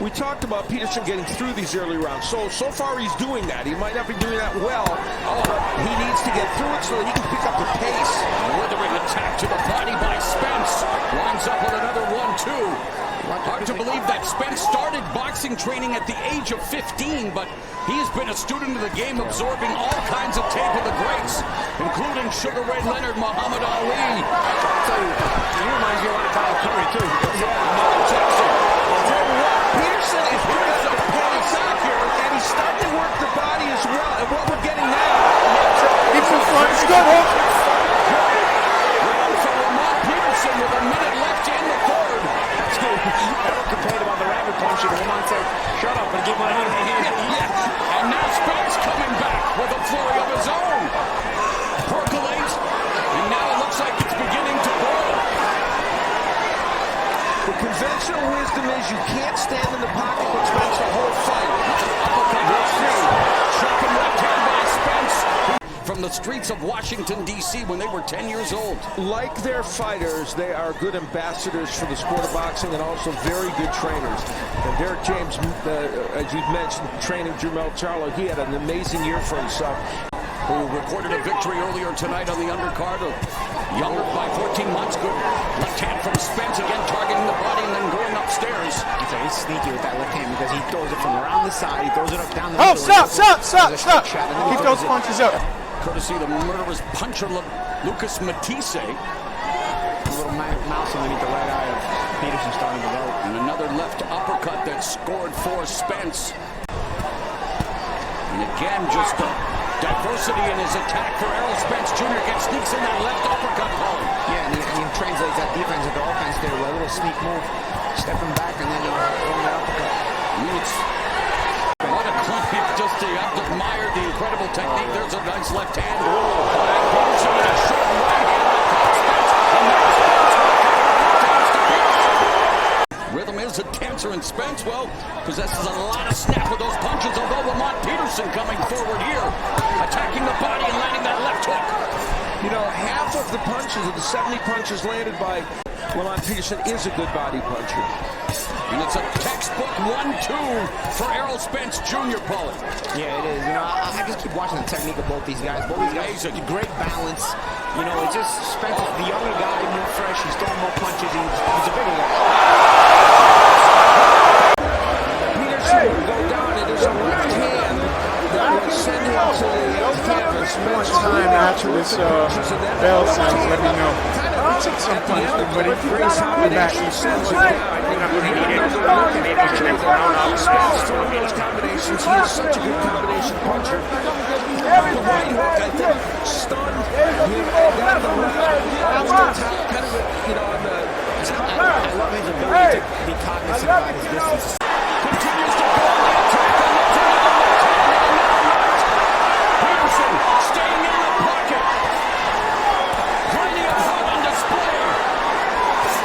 We talked about Peterson getting through these early rounds. So far he's doing that. He might not be doing that well, but he needs to get through it so that he can pick up the pace. Withering attack to the body by Spence. Winds up with another 1-2. Hard to believe that Spence started boxing training at the age of 15, but he has been a student of the game, absorbing all kinds of tape of the greats, including Sugar Ray Leonard, Muhammad Ali. He reminds me a lot of Tyler Curry, too. Peterson is putting the pace out here, and he's starting to work the body as well. And what we're getting now... Keeps in front. It's good, Hook. Round for Lamont Peterson with a minute left in the third. That's good. Errol complained about the rabbit punch, and Lamont said, shut up and give my hand. And now Spence coming back with a flurry of his own. Percolates, and now it looks like it's beginning to boil. The conventional wisdom is you can't stand in the pocket with Spence the whole fight. Shocking left hand by Spence from the streets of Washington, D.C. when they were 10 years old. Like their fighters, they are good ambassadors for the sport of boxing and also very good trainers. And Derek James, as you mentioned, training Jermall Charlo, he had an amazing year for himself. Who recorded a victory earlier tonight on the undercard of younger by 14 months. Good left hand from Spence, again targeting the body and then going upstairs. He's very sneaky with that left hand because he throws it from around the side, he throws it up down the Oh, middle. stop. Keep those punches up. Courtesy of the murderous puncher Lucas Matisse. A little mouse underneath the right eye of Peterson starting to go. And another left uppercut that scored for Spence. And again, just diversity in his attack for Errol Spence Jr. Gets sneaks in that left uppercut column. Yeah, and he translates that defense into offense there with a little sneak move, stepping back and then throwing that uppercut. What a climb, just to have to admire the incredible technique. There's a nice left hand. Peterson with a short right hand. Rhythm is a dancer, and Spence, well, possesses a lot of snap with those punches, although Lamont Peterson coming forward here, attacking the body and landing that left hook. You know, half of the punches, of the 70 punches landed by Lamont Peterson, is a good body puncher. And it's a textbook 1-2 for Errol Spence Jr., Paulie. Yeah, it is. You know, I just keep watching the technique of both these guys. Both these guys, great balance. You know, it's just Spence is the younger guy, more fresh. He's throwing more punches. He's a bigger guy. Peterson will go down, and there's a left hand that will send him to the canvas. Much time after this bell sounds, let me know. He took some punches, but he brings me back. Spence throwing those combinations. He is such a good combination puncher. The right hook, I think, stunned him. Got the right kind of, you know, on the top. I love his ability to be cognizant about his distance. Continues to go on the attack on the Peterson staying in the pocket. Plenty of heart on display.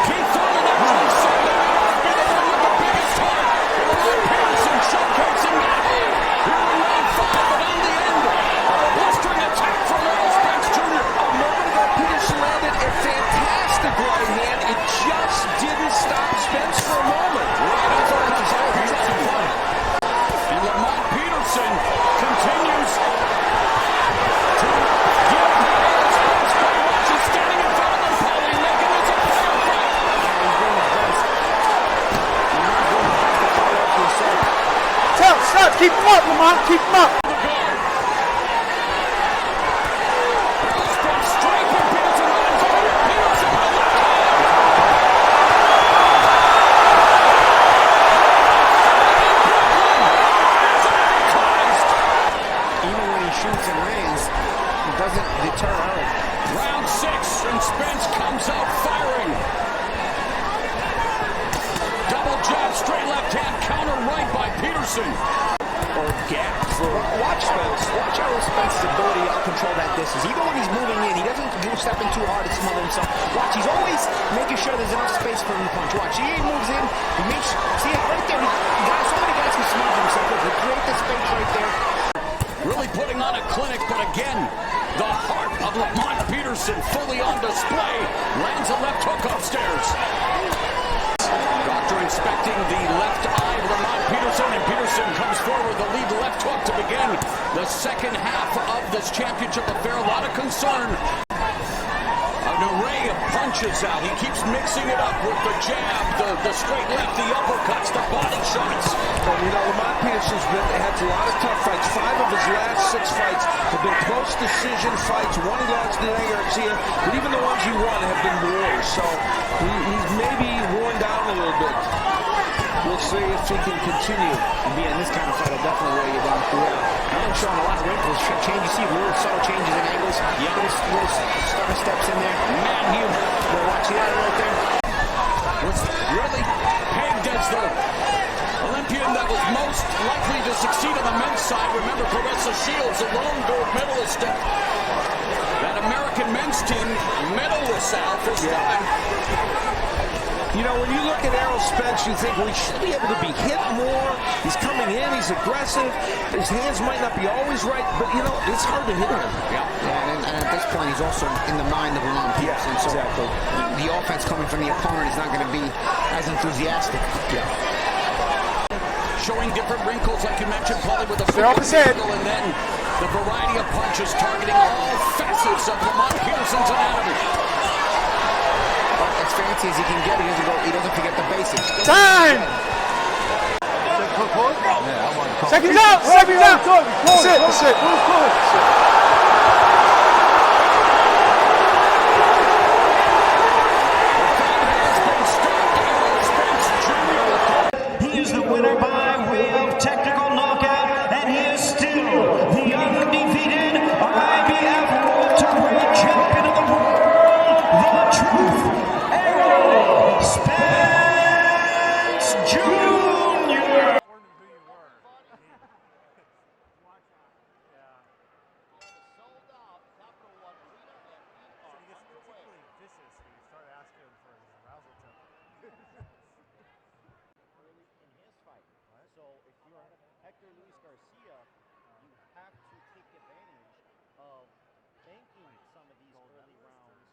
Keith Thurman actually said that with the biggest heart. Peterson showcasing that heart here in round 5, but on the end, blustering attack from Errol Spence Jr. A moment ago, Peterson landed a fantastic right hand. It just didn't stop Spence for a moment. And Lamont Peterson continues to give Errol Spence very much. He's standing in front of him, Paulie, making this a fair fight. Stop. Keep him up, Lamont. Keep him up. Shoots and lands, it doesn't deter Errol. Round Peterson. Or gap for Watch Spence. Watch Errol Spence's ability to control that distance. Even when he's moving in, he doesn't step in too hard to smother himself. Watch, he's always making sure there's enough space for him to punch. Watch, he moves in, he makes, see it right there. So many guys can smother themselves. They create the space right there. Really putting on a clinic, but again, the heart of Lamont Peterson fully on display. Lands a left hook upstairs. Doctor inspecting the left eye of Lamont Peterson, and Peterson comes forward the lead left hook to begin the second half of this championship affair. A lot of concern. An array of punches out. He keeps mixing it up with the jab, the straight left, the uppercuts, the body shots. And you know, Lamont Peterson's had a lot of tough fights. 5 of his last 6 fights have been close decision fights. One he lost to Garcia, but even the ones he won have been wars. So he's maybe worn down a little bit. We'll see if he can continue. And being in this kind of fight, I'll definitely weigh you down. Yeah. I'm showing a lot of wrinkles. Change, you see little subtle changes in angles. Yeah. Little stutter steps in there. Man, you watch that right there. Was really pegged as the Olympian that was most likely to succeed on the men's side. Remember, Clarissa Shields, a lone gold medalist. That American men's team medalist out for stepping. You know, when you look at Errol Spence, you think, well, he should be able to be hit more. He's coming in, he's aggressive. His hands might not be always right, but, you know, it's hard to hit him. Yeah, and at this point, he's also in the mind of Lamont Peterson. So exactly. The offense coming from the opponent is not going to be as enthusiastic. Yeah. Showing different wrinkles, like you mentioned, probably with a opposite. And then the variety of punches targeting all facets of Lamont Peterson's anatomy. As fancy as he can get, he doesn't forget the basics. Time! Seconds out! Seconds out! That's it, that's it. He is the winner by way of technical knockout, and he is still the undefeated IBF welterweight champion of the world, the truth, Errol Spence Jr. So if you're Hector Luis Garcia, you have to take advantage of banking some of these early rounds.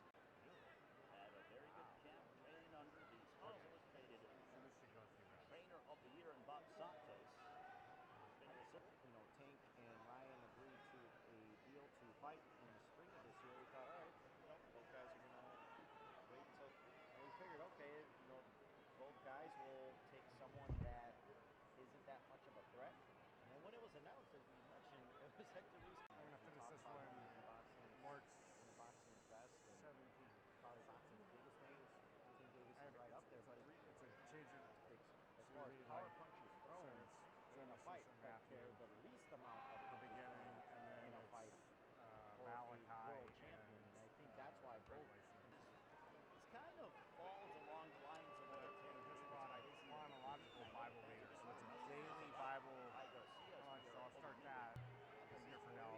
Had a very good camp training under the Sports Illustrated Trainer of the Year in Bob Santos. Tank and Ryan agreed to a deal to fight in the spring of this year. We thought, all right, both guys are going to wait until, and we figured, okay, both guys will take someone that isn't that much of a threat. And then when it was announced, as we mentioned, it was Hector Luis. I'm going to finish this one in boxing best. 17. Probably boxing's biggest name. Team Davis is right up there, but it's a change as far as power punches thrown in a fight. They're the least amount of the beginning in a fight for a world champion. And I think that's why both. This kind of falls along the lines of what it's chronological Bible reader. So it's a daily Bible. So I'll start that. A year from now,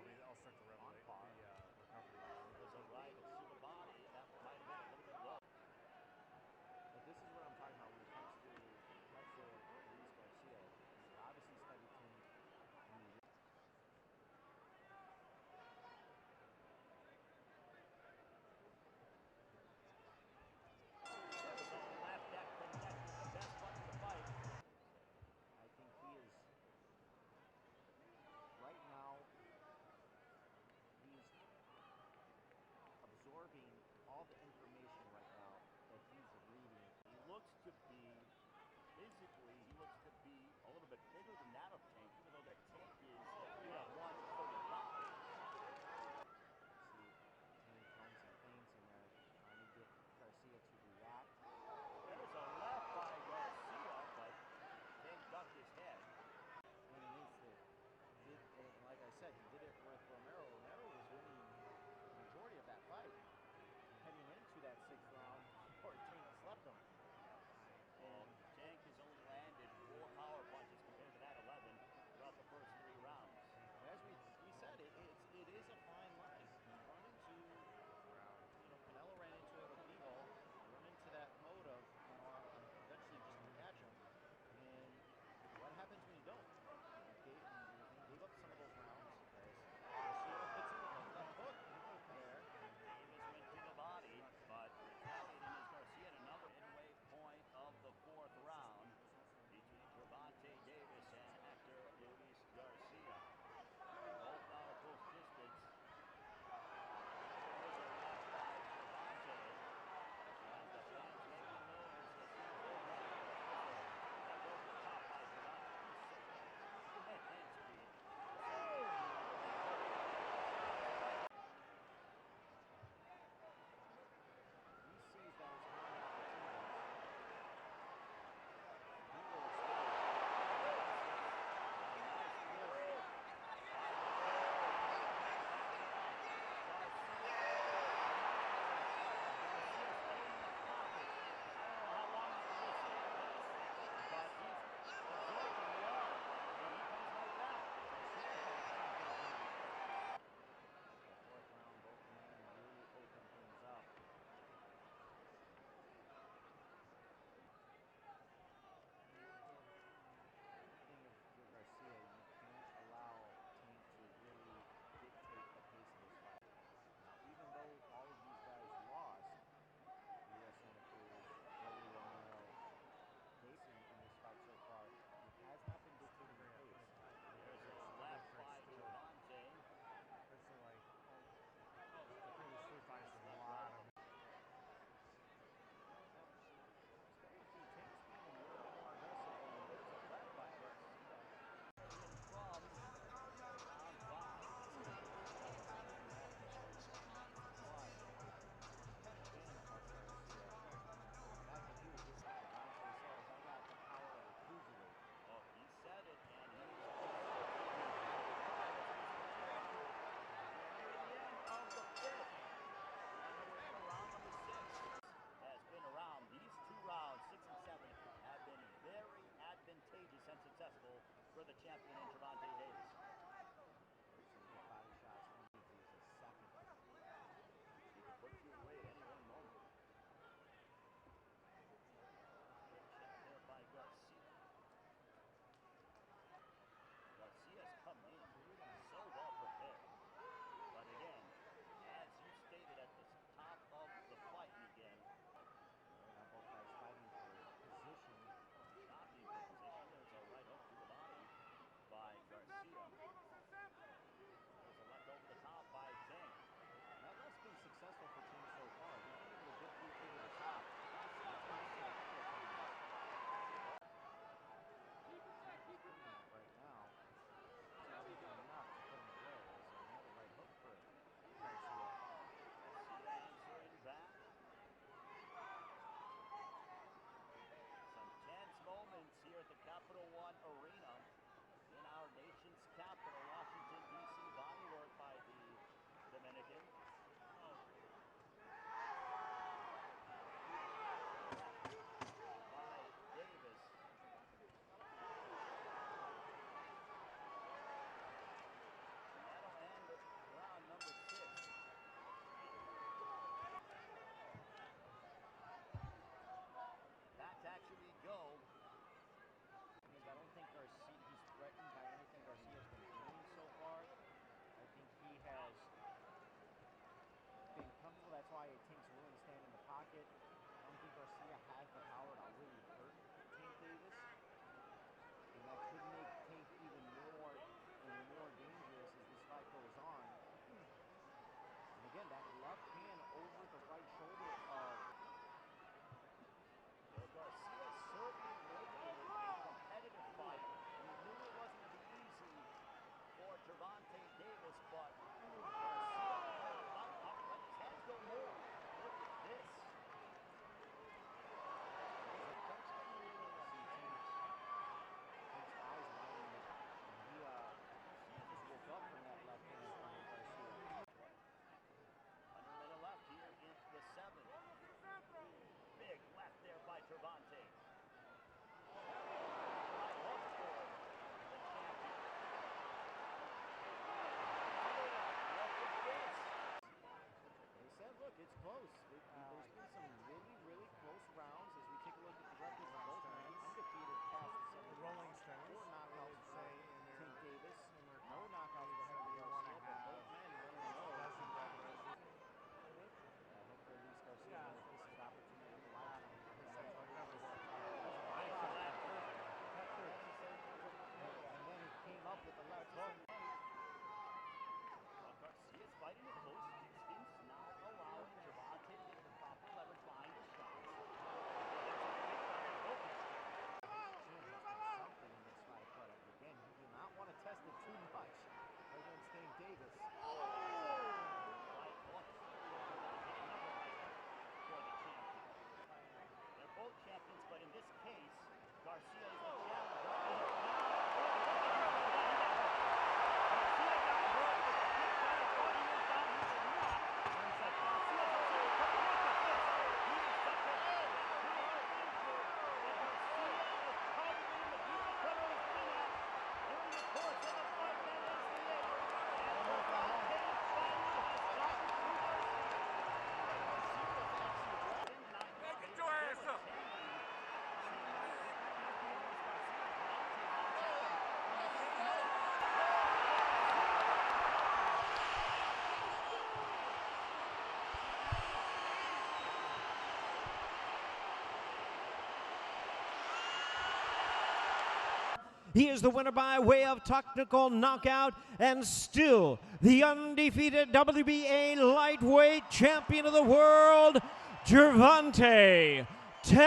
He is the winner by way of technical knockout and still the undefeated WBA lightweight champion of the world, Gervonta Tank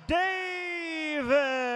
Davis.